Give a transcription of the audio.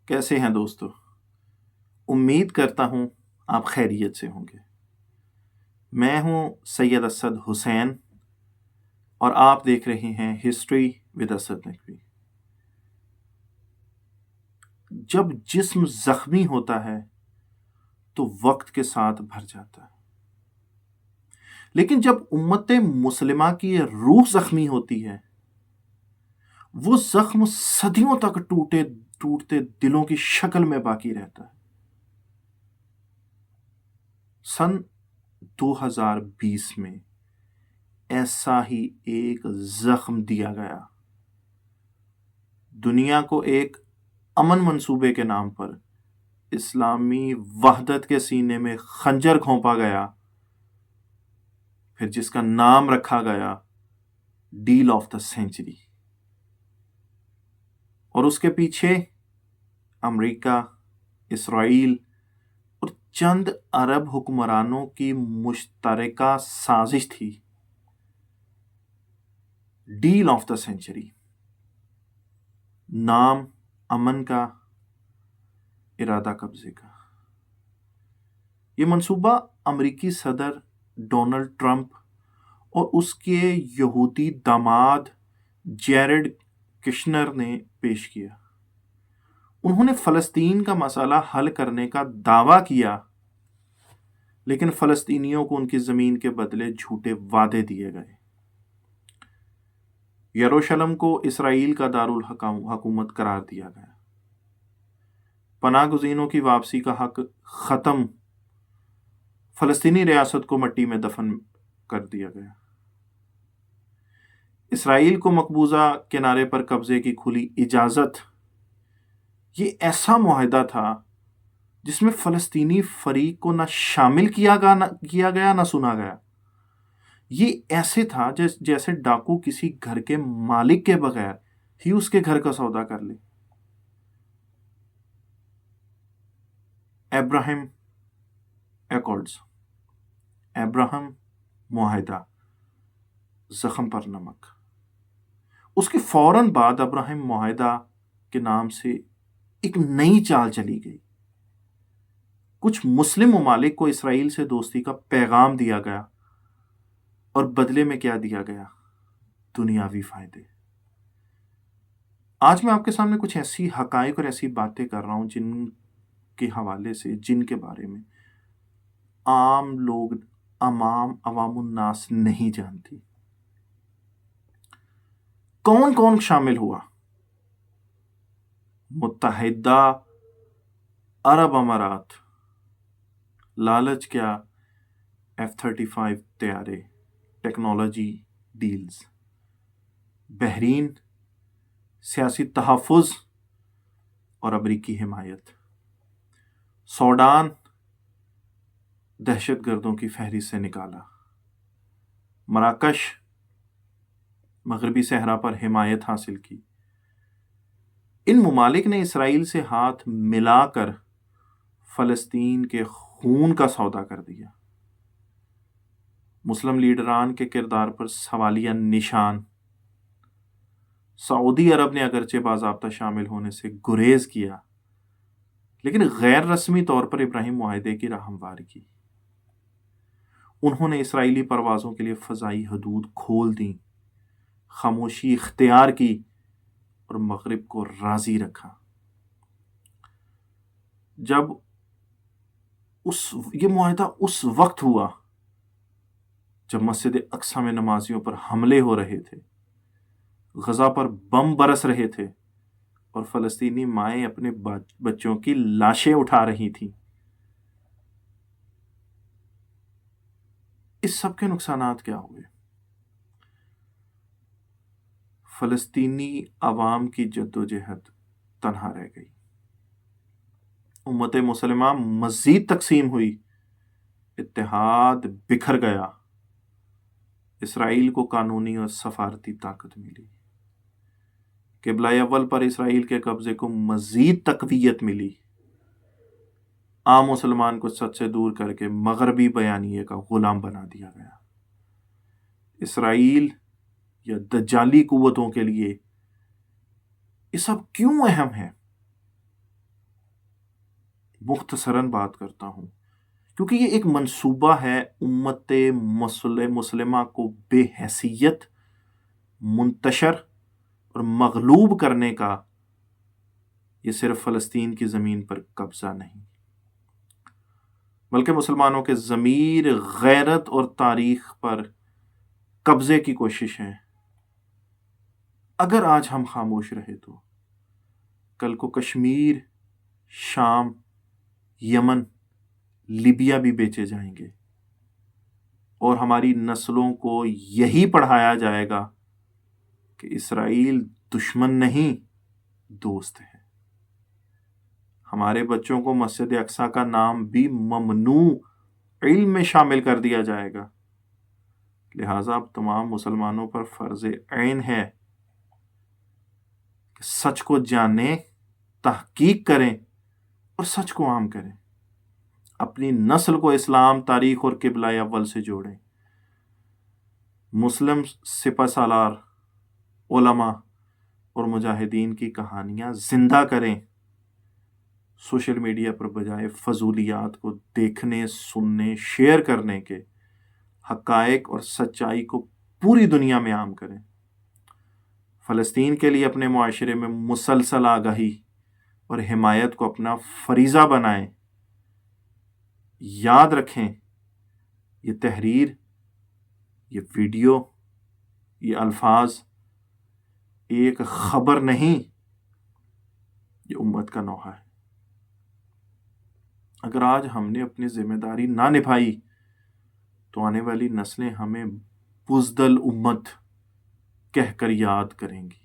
کیسے ہیں دوستو؟ امید کرتا ہوں آپ خیریت سے ہوں گے۔ میں ہوں سید اسد حسین اور آپ دیکھ رہے ہیں ہسٹری ود اسد نقوی۔ جب جسم زخمی ہوتا ہے تو وقت کے ساتھ بھر جاتا ہے، لیکن جب امت مسلمہ کی روح زخمی ہوتی ہے، وہ زخم صدیوں تک ٹوٹتے دلوں کی شکل میں باقی رہتا ہے۔ سن 2020 میں ایسا ہی ایک زخم دیا گیا۔ دنیا کو ایک امن منصوبے کے نام پر اسلامی وحدت کے سینے میں خنجر گھونپا گیا، پھر جس کا نام رکھا گیا ڈیل آف دا سینچری، اور اس کے پیچھے امریکہ، اسرائیل اور چند عرب حکمرانوں کی مشترکہ سازش تھی۔ ڈیل آف دا سینچری، نام امن کا، ارادہ قبضے کا۔ یہ منصوبہ امریکی صدر ڈونلڈ ٹرمپ اور اس کے یہودی داماد جیرڈ کشنر نے پیش کیا۔ انہوں نے فلسطین کا مسئلہ حل کرنے کا دعویٰ کیا، لیکن فلسطینیوں کو ان کی زمین کے بدلے جھوٹے وعدے دیے گئے۔ یروشلم کو اسرائیل کا دارالحکومت قرار دیا گیا۔ پناہ گزینوں کی واپسی کا حق ختم، فلسطینی ریاست کو مٹی میں دفن کر دیا گیا۔ اسرائیل کو مقبوضہ کنارے پر قبضے کی کھلی اجازت۔ یہ ایسا معاہدہ تھا جس میں فلسطینی فریق کو نہ شامل کیا گیا نہ سنا گیا۔ یہ ایسے تھا جیسے ڈاکو کسی گھر کے مالک کے بغیر ہی اس کے گھر کا سودا کر لے۔ ابراہیم ایکارڈز، ابراہم معاہدہ، زخم پر نمک۔ اس کے فوراً بعد ابراہیم معاہدہ کے نام سے ایک نئی چال چلی گئی۔ کچھ مسلم ممالک کو اسرائیل سے دوستی کا پیغام دیا گیا، اور بدلے میں کیا دیا گیا؟ دنیاوی فائدے۔ آج میں آپ کے سامنے کچھ ایسی حقائق اور ایسی باتیں کر رہا ہوں جن کے حوالے سے، جن کے بارے میں عام لوگ، عوام الناس نہیں جانتی۔ کون کون شامل ہوا؟ متحدہ عرب امارات، لالچ کیا؟ F-35 طیارے، ٹیکنالوجی ڈیلز۔ بحرین، سیاسی تحفظ اور امریکی حمایت۔ سوڈان، دہشت گردوں کی فہرست سے نکالا۔ مراکش، مغربی صحرا پر حمایت حاصل کی۔ ان ممالک نے اسرائیل سے ہاتھ ملا کر فلسطین کے خون کا سودا کر دیا۔ مسلم لیڈران کے کردار پر سوالیہ نشان۔ سعودی عرب نے اگرچہ باضابطہ شامل ہونے سے گریز کیا، لیکن غیر رسمی طور پر ابراہیم معاہدے کی راہ ہموار کی۔ انہوں نے اسرائیلی پروازوں کے لیے فضائی حدود کھول دیں، خاموشی اختیار کی اور مغرب کو راضی رکھا۔ جب یہ معاہدہ اس وقت ہوا جب مسجد اقصی میں نمازیوں پر حملے ہو رہے تھے، غزہ پر بم برس رہے تھے، اور فلسطینی مائیں اپنے بچوں کی لاشیں اٹھا رہی تھیں۔ اس سب کے نقصانات کیا ہوئے؟ فلسطینی عوام کی جدوجہد تنہا رہ گئی۔ امت مسلمہ مزید تقسیم ہوئی، اتحاد بکھر گیا۔ اسرائیل کو قانونی اور سفارتی طاقت ملی۔ قبلہ اول پر اسرائیل کے قبضے کو مزید تقویت ملی۔ عام مسلمان کو سچ سے دور کر کے مغربی بیانیے کا غلام بنا دیا گیا۔ اسرائیل یا دجالی قوتوں کے لیے یہ سب کیوں اہم ہے؟ مختصراً بات کرتا ہوں، کیونکہ یہ ایک منصوبہ ہے امت مسلمہ کو بے حیثیت، منتشر اور مغلوب کرنے کا۔ یہ صرف فلسطین کی زمین پر قبضہ نہیں، بلکہ مسلمانوں کے ضمیر، غیرت اور تاریخ پر قبضے کی کوشش ہے۔ اگر آج ہم خاموش رہے تو کل کو کشمیر، شام، یمن، لیبیا بھی بیچے جائیں گے، اور ہماری نسلوں کو یہی پڑھایا جائے گا کہ اسرائیل دشمن نہیں، دوست ہے۔ ہمارے بچوں کو مسجد اقصیٰ کا نام بھی ممنوع علم میں شامل کر دیا جائے گا۔ لہٰذا اب تمام مسلمانوں پر فرض عین ہے کہ سچ کو جانیں، تحقیق کریں اور سچ کو عام کریں، اپنی نسل کو اسلام، تاریخ اور قبلہ اول سے جوڑیں۔ مسلم سپہ سالار، علماء اور مجاہدین کی کہانیاں زندہ کریں۔ سوشل میڈیا پر بجائے فضولیات کو دیکھنے، سننے، شیئر کرنے کے، حقائق اور سچائی کو پوری دنیا میں عام کریں۔ فلسطین کے لیے اپنے معاشرے میں مسلسل آگاہی اور حمایت کو اپنا فریضہ بنائیں۔ یاد رکھیں، یہ تحریر، یہ ویڈیو، یہ الفاظ ایک خبر نہیں، یہ امت کا نوحہ ہے۔ اگر آج ہم نے اپنی ذمہ داری نہ نبھائی تو آنے والی نسلیں ہمیں بزدل امت کہہ کر یاد کریں گی۔